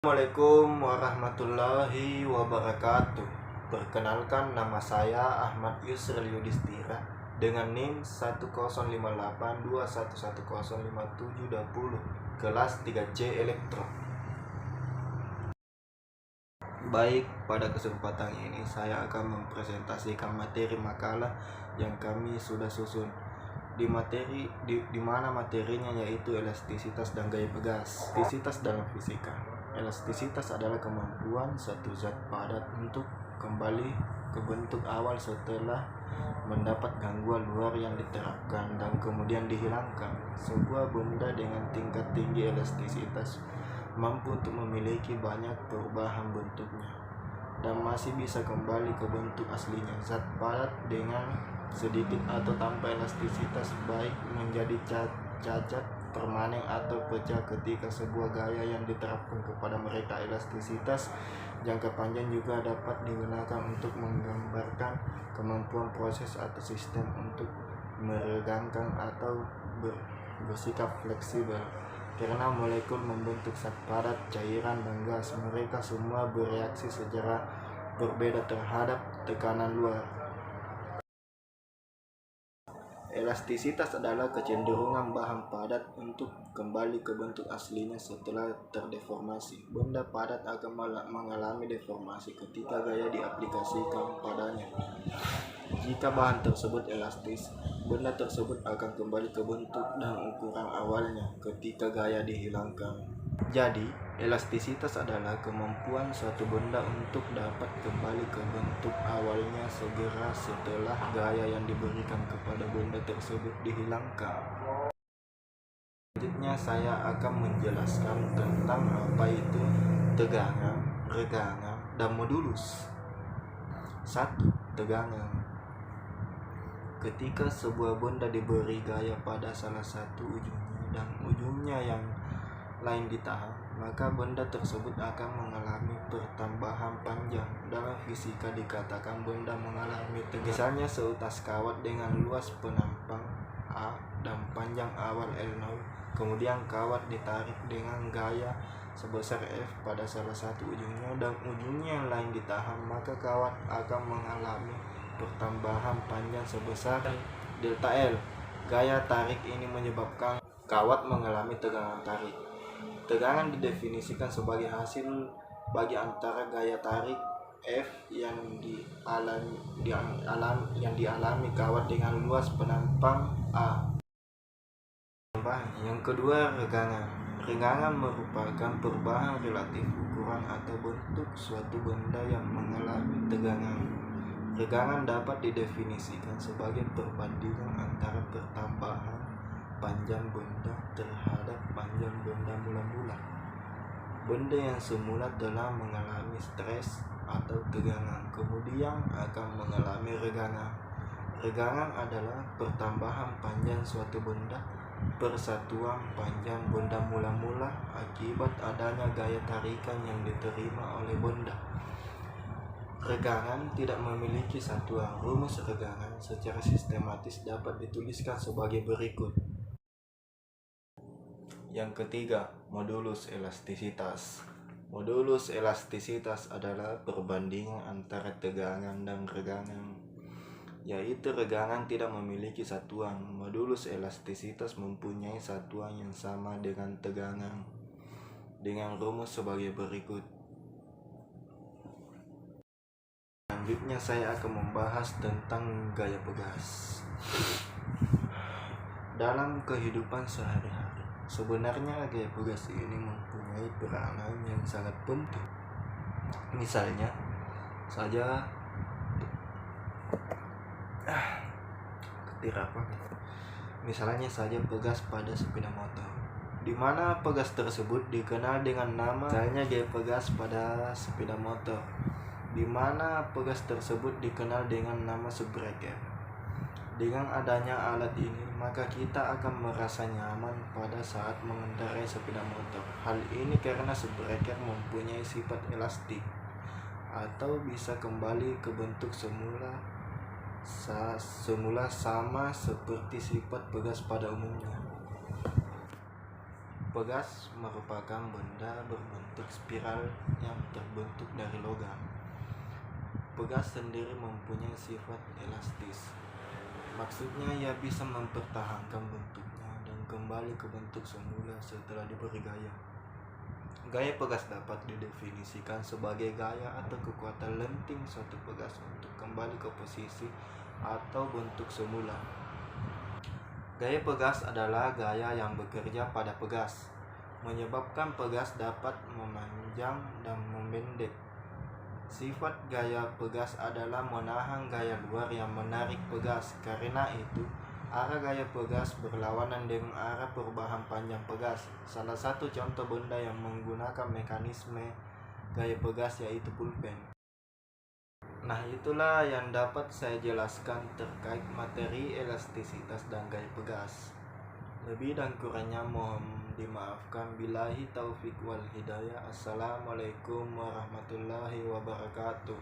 Assalamualaikum warahmatullahi wabarakatuh. Perkenalkan, nama saya Ahmad Yusril Yudhistira dengan NIM 1058211105720 kelas 3C Elektro. Baik, pada kesempatan ini saya akan mempresentasikan materi makalah yang kami sudah susun. Di mana materinya yaitu elastisitas dan gaya pegas. Elastisitas dalam fisika. Elastisitas adalah kemampuan suatu zat padat untuk kembali ke bentuk awal setelah mendapat gangguan luar yang diterapkan dan kemudian dihilangkan. Sebuah benda dengan tingkat tinggi elastisitas mampu untuk memiliki banyak perubahan bentuknya dan masih bisa kembali ke bentuk aslinya. Zat padat dengan sedikit atau tanpa elastisitas baik menjadi cacat, permanen atau pecah ketika sebuah gaya yang diterapkan kepada mereka. Elastisitas jangka panjang juga dapat digunakan untuk menggambarkan kemampuan proses atau sistem untuk meregangkan atau bersikap fleksibel. Karena molekul membentuk zat padat, cairan, dan gas, mereka semua bereaksi secara berbeda terhadap tekanan luar. Elastisitas adalah kecenderungan bahan padat untuk kembali ke bentuk aslinya setelah terdeformasi. Benda padat akan mengalami deformasi ketika gaya diaplikasikan padanya. Jika bahan tersebut elastis, benda tersebut akan kembali ke bentuk dan ukuran awalnya ketika gaya dihilangkan. Jadi, elastisitas adalah kemampuan suatu benda untuk dapat kembali ke bentuk awalnya segera setelah gaya yang diberikan kepada benda tersebut dihilangkan. Selanjutnya saya akan menjelaskan tentang apa itu tegangan, regangan, dan modulus. 1. Tegangan. Ketika sebuah benda diberi gaya pada salah satu ujungnya dan ujungnya yang lain ditahan, maka benda tersebut akan mengalami pertambahan panjang. Dalam fisika dikatakan benda mengalami tegangan. Misalnya seutas kawat dengan luas penampang A dan panjang awal L0, kemudian kawat ditarik dengan gaya sebesar F pada salah satu ujungnya dan ujungnya yang lain ditahan, maka kawat akan mengalami pertambahan panjang sebesar delta L. Gaya tarik ini menyebabkan kawat mengalami tegangan tarik. Tegangan didefinisikan sebagai hasil bagi antara gaya tarik F yang dialami kawat dengan luas penampang A. Yang kedua, regangan. Regangan merupakan perubahan relatif ukuran atau bentuk suatu benda yang mengalami tegangan. Regangan dapat didefinisikan sebagai perbandingan antara pertambahan panjang benda terhadap panjang benda mula-mula. Benda yang semula telah mengalami stres atau tegangan kemudian akan mengalami regangan. Regangan adalah pertambahan panjang suatu benda persatuan panjang benda mula-mula akibat adanya gaya tarikan yang diterima oleh benda. Regangan tidak memiliki satuan. Rumus regangan secara sistematis dapat dituliskan sebagai berikut. Yang ketiga, modulus elastisitas. Modulus elastisitas adalah perbandingan antara tegangan dan regangan, yaitu regangan tidak memiliki satuan. Modulus elastisitas mempunyai satuan yang sama dengan tegangan dengan rumus sebagai berikut. Selanjutnya saya akan membahas tentang gaya pegas. Dalam kehidupan sehari-hari, sebenarnya gaya pegas ini mempunyai peranan yang sangat penting. Misalnya saja pegas pada sepeda motor, di mana pegas tersebut dikenal dengan nama. Misalnya gaya pegas pada sepeda motor, di mana pegas tersebut dikenal dengan nama subbreaker. Dengan adanya alat ini, maka kita akan merasa nyaman pada saat mengendarai sepeda motor. Hal ini karena subbreaker mempunyai sifat elastik atau bisa kembali ke bentuk semula sama seperti sifat pegas pada umumnya. Pegas merupakan benda berbentuk spiral yang terbentuk dari logam. Pegas sendiri mempunyai sifat elastis. Maksudnya ia bisa mempertahankan bentuknya dan kembali ke bentuk semula setelah diberi gaya. Gaya pegas dapat didefinisikan sebagai gaya atau kekuatan lenting suatu pegas untuk kembali ke posisi atau bentuk semula. Gaya pegas adalah gaya yang bekerja pada pegas, menyebabkan pegas dapat memanjang dan memendek. Sifat gaya pegas adalah menahan gaya luar yang menarik pegas. Karena itu, arah gaya pegas berlawanan dengan arah perubahan panjang pegas. Salah satu contoh benda yang menggunakan mekanisme gaya pegas yaitu pulpen. Nah, itulah yang dapat saya jelaskan terkait materi, elastisitas, dan gaya pegas. Lebih dan kurangnya mohon dimaafkan. Billahi taufik wal hidayah. Assalamualaikum warahmatullahi wabarakatuh.